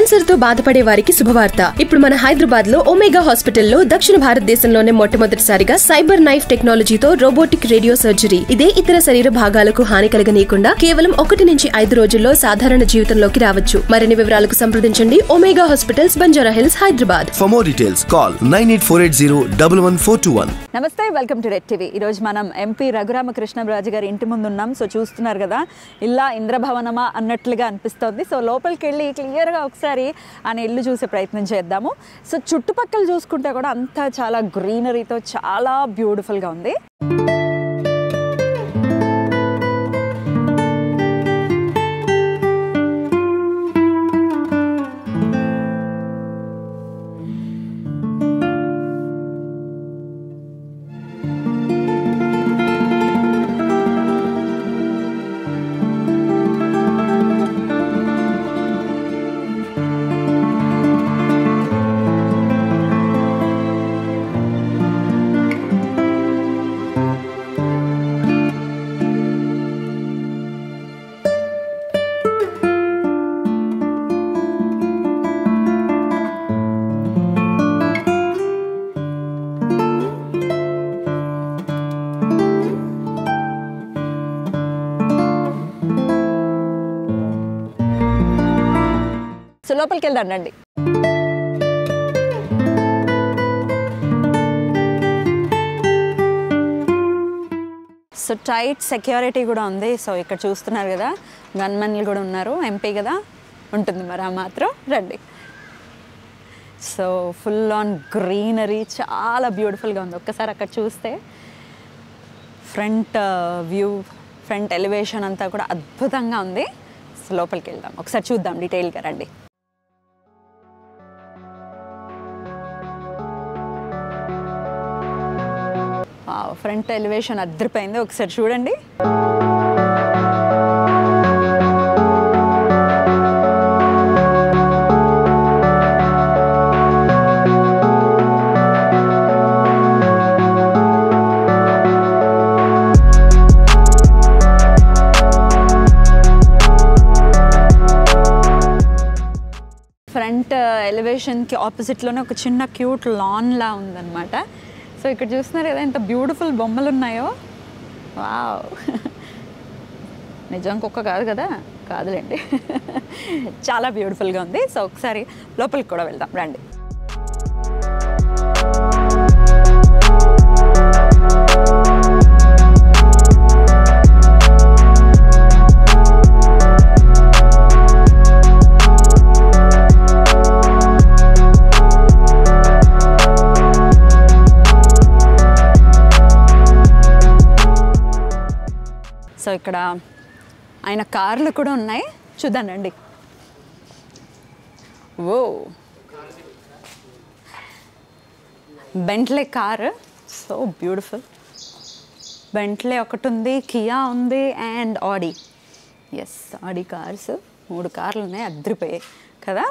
Cancer తో బాధపడే వారికి శుభవార్త. ఇప్పుడు మన హైదరాబాద్ లో ఒమేగా హాస్పిటల్లో దక్షిణ భారతదేశంలోనే మొట్టమొదటిసారిగా సైబర్ నైఫ్ టెక్నాలజీతో రోబోటిక్ రేడియో సర్జరీ. ఇదే ఇతర శరీర భాగాలకు హాని కలగనీయకుండా కేవలం 1 నుంచి 5 రోజుల్లో సాధారణ జీవితంలోకి రావచ్చు. మరిన్ని వివరాలకు సంప్రదించండి omega hospitals, Banjara hills, Hyderabad. For more details call 9848011421. నమస్తే, వెల్కమ్ టు రెడ్ టీవీ. ఈరోజు మనం ఎంపీ రఘురామకృష్ణరాజు గారి ఇంటి ముందు ఉన్నాం. సో చూస్తున్నారు కదా, ఇలా ఇంద్రభవనమా అన్నట్లుగా అనిపిస్తోంది. సో లోపలికి వెళ్ళి క్లియర్గా ఒకసారి ఆయన ఇల్లు చూసే ప్రయత్నం చేద్దాము. సో చుట్టుపక్కల చూసుకుంటే కూడా అంతా చాలా గ్రీనరీతో చాలా బ్యూటిఫుల్గా ఉంది. సో లోపలికి వెళ్దాం రండి. సో టైట్ సెక్యూరిటీ కూడా ఉంది. సో ఇక్కడ చూస్తున్నారు కదా, గన్మెన్లు కూడా ఉన్నారు. ఎంపీ కదా, ఉంటుంది మరి ఆ మాత్రం. రండి. సో ఫుల్ ఆన్ గ్రీనరీ, చాలా బ్యూటిఫుల్గా ఉంది. ఒక్కసారి అక్కడ చూస్తే ఫ్రంట్ వ్యూ, ఫ్రంట్ ఎలివేషన్ అంతా కూడా అద్భుతంగా ఉంది. సో లోపలికి వెళ్దాం, ఒకసారి చూద్దాం డీటెయిల్గా. రండి. ఫ్రంట్ ఎలివేషన్ అద్దరిపోయింది, ఒకసారి చూడండి. ఫ్రంట్ ఎలివేషన్కి ఆపోజిట్లోనే ఒక చిన్న క్యూట్ లాన్లా ఉందన్నమాట. సో ఇక్కడ చూస్తున్నారు కదా, ఎంత బ్యూటిఫుల్ బొమ్మలు ఉన్నాయో. వావ్, నిజం కుక్క కాదు కదా, కాదులేండి. చాలా బ్యూటిఫుల్గా ఉంది. సో ఒకసారి లోపలికి కూడా వెళ్దాం, రండి. సో ఇక్కడ ఆయన కార్లు కూడా ఉన్నాయి, చూద్దాం రండి. Oh, Bentley car, so beautiful. Bentley ఒకటి ఉంది, కియా ఉంది and Audi. Yes, Audi cars 3 కార్లు ఉన్నాయి, అద్దరిపోయాయి కదా.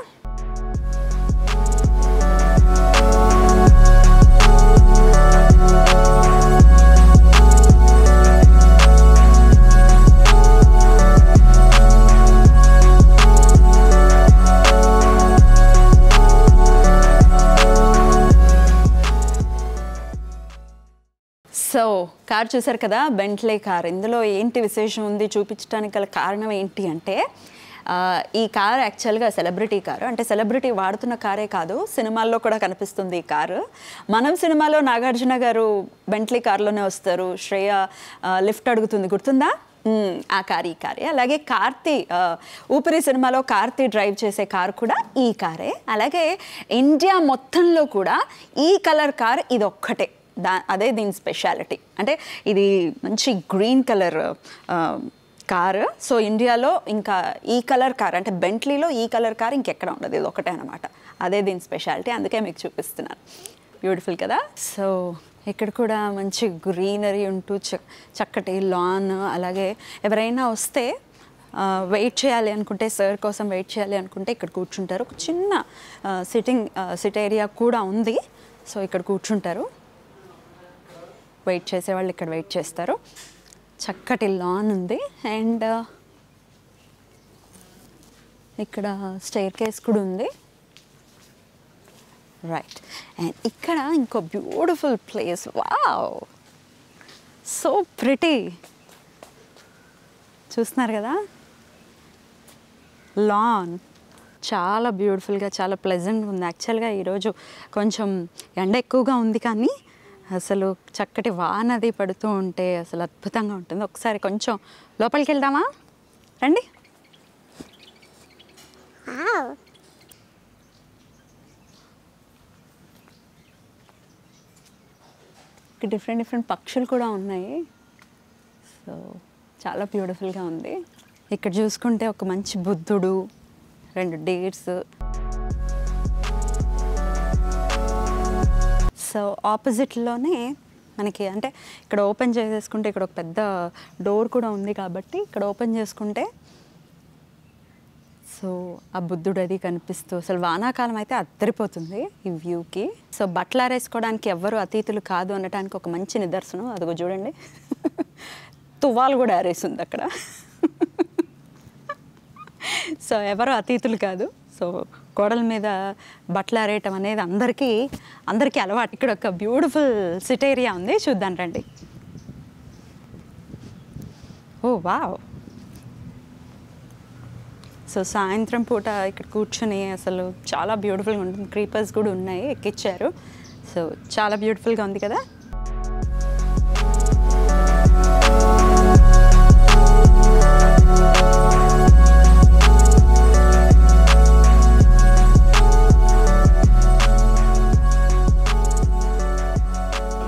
సో కార్ చూసారు కదా, బెంట్లే కార్. ఇందులో ఏంటి విశేషం ఉంది చూపించడానికి గల కారణం ఏంటి అంటే, ఈ కార్ యాక్చువల్గా సెలబ్రిటీ కారు. అంటే సెలబ్రిటీ వాడుతున్న కారే కాదు, సినిమాల్లో కూడా కనిపిస్తుంది ఈ కారు. మనం సినిమాలో నాగార్జున గారు బెంట్లీ కార్లోనే వస్తారు, శ్రేయ లిఫ్ట్ అడుగుతుంది, గుర్తుందా? ఆ కార్ ఈ కారే. అలాగే కార్తీ, ఊపిరి సినిమాలో కార్తీ డ్రైవ్ చేసే కార్ కూడా ఈ కారే. అలాగే ఇండియా మొత్తంలో కూడా ఈ కలర్ కార్ ఇది ఒక్కటే, అదే దీని స్పెషాలిటీ. అంటే ఇది మంచి గ్రీన్ కలర్ కారు. సో ఇండియాలో ఇంకా ఈ కలర్ కార్, అంటే బెంట్లీలో ఈ కలర్ కార్ ఇంకెక్కడ ఉండదు, ఇది ఒకటే అనమాట. అదే దీని స్పెషాలిటీ, అందుకే మీకు చూపిస్తున్నాను. బ్యూటిఫుల్ కదా. సో ఇక్కడ కూడా మంచి గ్రీనరీ ఉంటూ చక్కటి లాన్. అలాగే ఎవరైనా వస్తే వెయిట్ చేయాలి అనుకుంటే, సార్ కోసం వెయిట్ చేయాలి అనుకుంటే ఇక్కడ కూర్చుంటారు. ఒక చిన్న సిట్ ఏరియా కూడా ఉంది. సో ఇక్కడ కూర్చుంటారు, వెయిట్ చేసేవాళ్ళు ఇక్కడ వెయిట్ చేస్తారు. చక్కటి లాన్ ఉంది. అండ్ ఇక్కడ స్టైర్ కేస్ కూడా ఉంది. రైట్, అండ్ ఇక్కడ ఇంకో beautiful place. Wow, so pretty. చూస్తున్నారు కదా, లాన్ చాలా బ్యూటిఫుల్గా, చాలా ప్లెజెంట్గా ఉంది. యాక్చువల్గా ఈరోజు కొంచెం ఎండ ఎక్కువగా ఉంది, కానీ అసలు చక్కటి వానది పడుతూ ఉంటే అసలు అద్భుతంగా ఉంటుంది. ఒకసారి కొంచెం లోపలికి వెళ్దామా, రండి. డిఫరెంట్ పక్షులు కూడా ఉన్నాయి. సో చాలా బ్యూటిఫుల్గా ఉంది. ఇక్కడ చూసుకుంటే ఒక మంచి బుద్ధుడు, 2 డేట్స్. సో ఆపోజిట్లోనే మనకి అంటే ఇక్కడ ఓపెన్ చేసేసుకుంటే ఇక్కడ ఒక పెద్ద డోర్ కూడా ఉంది, కాబట్టి ఇక్కడ ఓపెన్ చేసుకుంటే సో ఆ బుద్ధుడు అది కనిపిస్తూ అసలు వానాకాలం అయితే అద్దరిపోతుంది ఈ వ్యూకి. సో బట్టలు ఆరేసుకోవడానికి ఎవ్వరు అతిథులు కాదు అనడానికి ఒక మంచి నిదర్శనం. అదిగో చూడండి, తువ్వాలు కూడా ఆరేసింది అక్కడ. సో ఎవరు అతిథులు కాదు. సో గోడల మీద బట్టలు ఆరేయటం అనేది అందరికీ అలవాటు. ఇక్కడ ఒక బ్యూటిఫుల్ సిట్ ఏరియా ఉంది, చూద్దాం రండి. ఓ వావ్. సో సాయంత్రం పూట ఇక్కడ కూర్చొని అసలు చాలా బ్యూటిఫుల్గా ఉంటుంది. క్రీపర్స్ కూడా ఉన్నాయి, ఎక్కిచ్చారు. సో చాలా బ్యూటిఫుల్గా ఉంది కదా.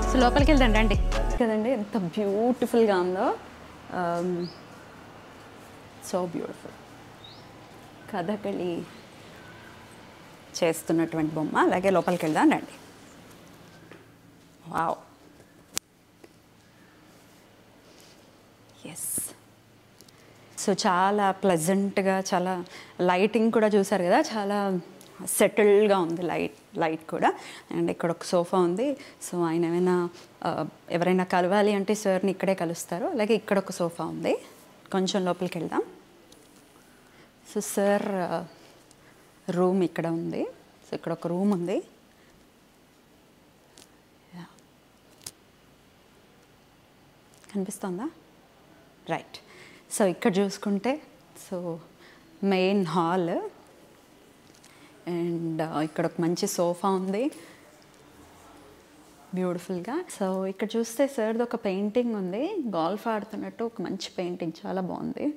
సో లోపలికి వెళ్దాం రండి. కదండి ఎంత బ్యూటిఫుల్గా ఉందో. So beautiful. కథకళి చేస్తున్నటువంటి బొమ్మ. అలాగే లోపలికి వెళ్దాం రండి. Wow, yes. సో చాలా ప్లెజెంట్గా, చాలా లైటింగ్ కూడా చూసారు కదా, చాలా సెటిల్డ్గా ఉంది లైట్ కూడా. అండ్ ఇక్కడ ఒక సోఫా ఉంది. సో ఆయన ఎవరైనా కలవాలి అంటే సార్ని ఇక్కడే కలుస్తారు. అలాగే ఇక్కడ ఒక సోఫా ఉంది. కొంచెం లోపలికి వెళ్దాం. సో సార్ రూమ్ ఇక్కడ ఉంది. సో ఇక్కడ ఒక రూమ్ ఉంది. కనిపిస్తుందా? రైట్. సో ఇక్కడ చూసుకుంటే సో మెయిన్ హాల్, అండ్ ఇక్కడ ఒక మంచి సోఫా ఉంది బ్యూటిఫుల్గా. సో ఇక్కడ చూస్తే సార్ది ఒక పెయింటింగ్ ఉంది, గోల్ఫ్ ఆడుతున్నట్టు ఒక మంచి పెయింటింగ్, చాలా బాగుంది.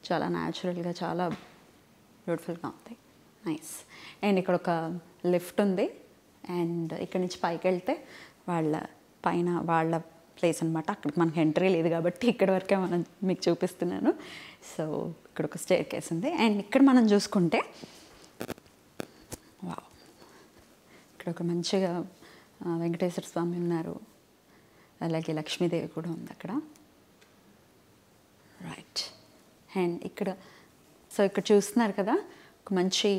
చాలా న్యాచురల్గా, చాలా బ్యూటిఫుల్గా ఉంది. నైస్. అండ్ ఇక్కడ ఒక లిఫ్ట్ ఉంది. అండ్ ఇక్కడ నుంచి పైకి వెళ్తే వాళ్ళ ప్లేస్ అనమాట. అక్కడికి మనకి ఎంట్రీ లేదు కాబట్టి ఇక్కడ వరకే మీకు చూపిస్తున్నాను. సో ఇక్కడ ఒక స్టేర్ కేస్ ఉంది. అండ్ ఇక్కడ మనం చూసుకుంటే వావ్, ఇక్కడ ఒక మంచిగా వెంకటేశ్వర స్వామి ఉన్నారు. అలాగే లక్ష్మీదేవి కూడా ఉంది అక్కడ. రైట్. అండ్ ఇక్కడ చూస్తున్నారు కదా, ఒక మంచి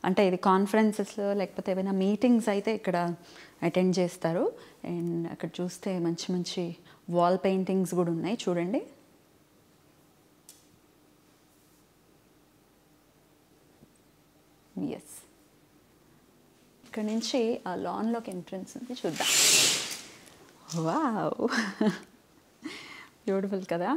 అంటే ఇది కాన్ఫరెన్సెస్ లేకపోతే ఏమైనా మీటింగ్స్ అయితే ఇక్కడ అటెండ్ చేస్తారు. అండ్ అక్కడ చూస్తే మంచి వాల్ పెయింటింగ్స్ కూడా ఉన్నాయి, చూడండి. ఎస్. ఇక్కడ నుంచి ఆ లాన్లోకి ఎంట్రన్స్ ఉంది, చూద్దాం. వావ్, బ్యూటిఫుల్ కదా.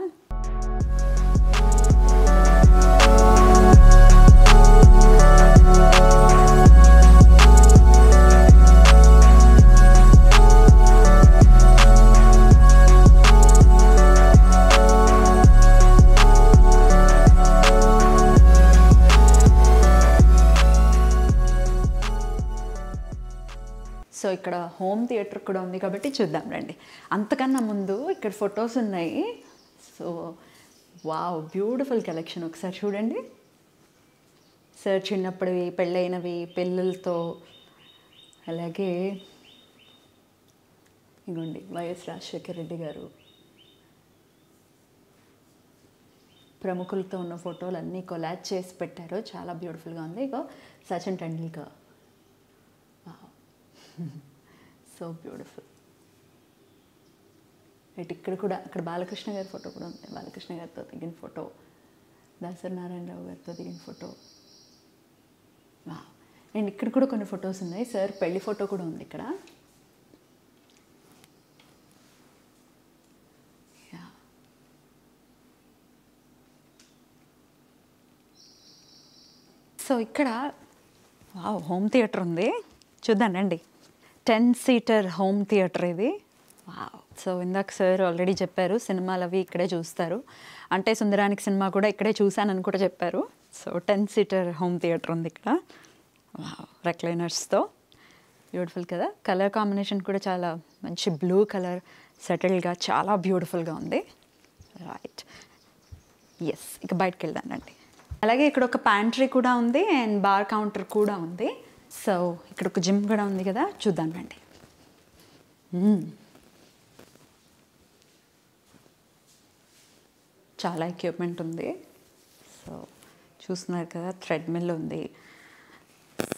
సో ఇక్కడ హోమ్ థియేటర్ కూడా ఉంది కాబట్టి చూద్దాం రండి. అంతకన్నా ముందు ఇక్కడ ఫొటోస్ ఉన్నాయి. So wow, beautiful collection. ఒకసారి చూడండి. సార్ చిన్నప్పటివి, పెళ్ళైనవి, పిల్లలతో. అలాగే ఇగోండి వైఎస్ రాజశేఖర రెడ్డి గారు ప్రముఖులతో ఉన్న ఫోటోలు అన్నీ కొలాజ్ చేసి పెట్టారు. చాలా బ్యూటిఫుల్గా ఉంది. ఇగో సచిన్ టెండూల్కర్. So beautiful. ఇక్కడ కూడా అక్కడ బాలకృష్ణ గారి ఫోటో కూడా ఉంది. బాలకృష్ణ గారితో దిగిన ఫోటో, దాసరి నారాయణరావు గారితో దిగిన ఫోటో. అండ్ ఇక్కడ కూడా కొన్ని ఫొటోస్ ఉన్నాయి. సార్ పెళ్లి ఫోటో కూడా ఉంది ఇక్కడ. సో ఇక్కడ హోమ్ థియేటర్ ఉంది, చూద్దాం రండి. 10 సీటర్ హోమ్ థియేటర్ ఇది. సో ఇందాక సార్ ఆల్రెడీ చెప్పారు సినిమాలు అవి ఇక్కడే చూస్తారు అంటే సుందరానికి సినిమా కూడా ఇక్కడే చూశానని కూడా చెప్పారు. సో 10 సీటర్ హోమ్ థియేటర్ ఉంది ఇక్కడ. రెక్లైనర్స్తో బ్యూటిఫుల్ కదా. కలర్ కాంబినేషన్ కూడా చాలా మంచి బ్లూ కలర్ సెటిల్గా చాలా బ్యూటిఫుల్గా ఉంది. రైట్, ఎస్, ఇక బయటకు వెళ్దానండి. అలాగే ఇక్కడ ఒక ప్యాంట్రీ కూడా ఉంది అండ్ బార్ కౌంటర్ కూడా ఉంది. సో ఇక్కడ ఒక జిమ్ కూడా ఉంది కదా, చూద్దాం రండి. చాలా ఎక్విప్మెంట్ ఉంది. సో చూస్తున్నారు కదా, థ్రెడ్మిల్ ఉంది,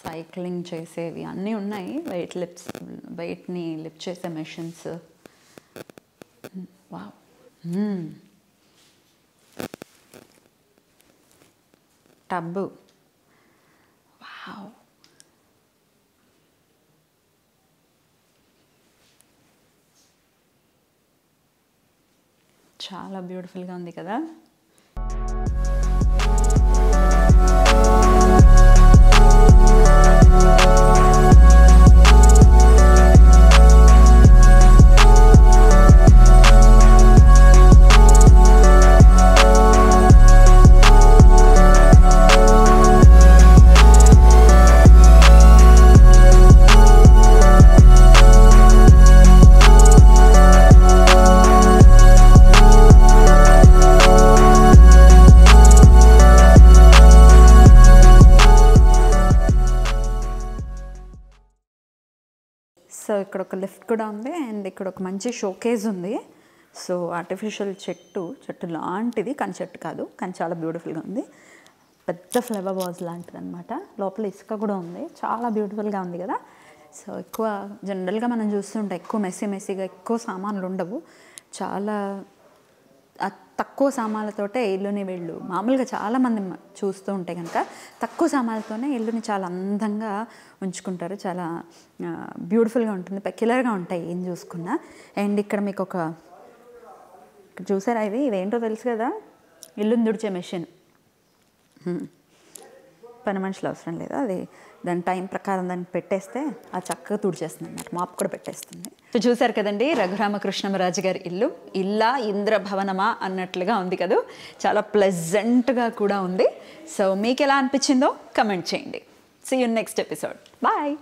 సైక్లింగ్ చేసేవి అన్నీ ఉన్నాయి. వెయిట్ని లిఫ్ట్ చేసే మెషిన్స్. Wow, tub. వావ్, చాలా బ్యూటిఫుల్గా ఉంది కదా. సో ఇక్కడ ఒక లిఫ్ట్ కూడా ఉంది అండ్ ఇక్కడ ఒక మంచి షోకేజ్ ఉంది. సో ఆర్టిఫిషియల్ చెట్టు లాంటిది, కానీ చెట్టు కాదు, కానీ చాలా బ్యూటిఫుల్గా ఉంది. పెద్ద ఫ్లవర్ వాజ్ లాంటిది అనమాట. లోపల ఇసుక కూడా ఉంది, చాలా బ్యూటిఫుల్గా ఉంది కదా. సో ఎక్కువ జనరల్గా మనం చూస్తుంటే ఎక్కువ మెస్సీగా ఎక్కువ సామాన్లు ఉండవు. చాలా తక్కువ సామాన్లతోటే ఇల్లుని వీళ్ళు మామూలుగా చాలామంది చూస్తూ ఉంటే కనుక తక్కువ సామాన్లతోనే ఇల్లుని చాలా అందంగా ఉంచుకుంటారు. చాలా బ్యూటిఫుల్గా ఉంటుంది, పెక్యులర్గా ఉంటాయి ఏం చూసుకున్నా. అండ్ ఇక్కడ మీకు ఇక్కడ చూసారా, ఇదేంటో తెలుసు కదా, ఇల్లుని తుడిచే మెషిన్. పని మనుషులు అవసరం లేదు, అది దాని టైం ప్రకారం దాన్ని పెట్టేస్తే ఆ చక్కగా తుడిచేస్తుంది అన్నమాట. మాప్ కూడా పెట్టేస్తుంది. సో చూసారు కదండి, రఘురామకృష్ణమరాజు గారి ఇల్లు. ఇల్లా ఇంద్రభవనమా అన్నట్లుగా ఉంది కదా, చాలా ప్లెజెంట్గా కూడా ఉంది. సో మీకు ఎలా అనిపించిందో కమెంట్ చేయండి. See you next episode. Bye.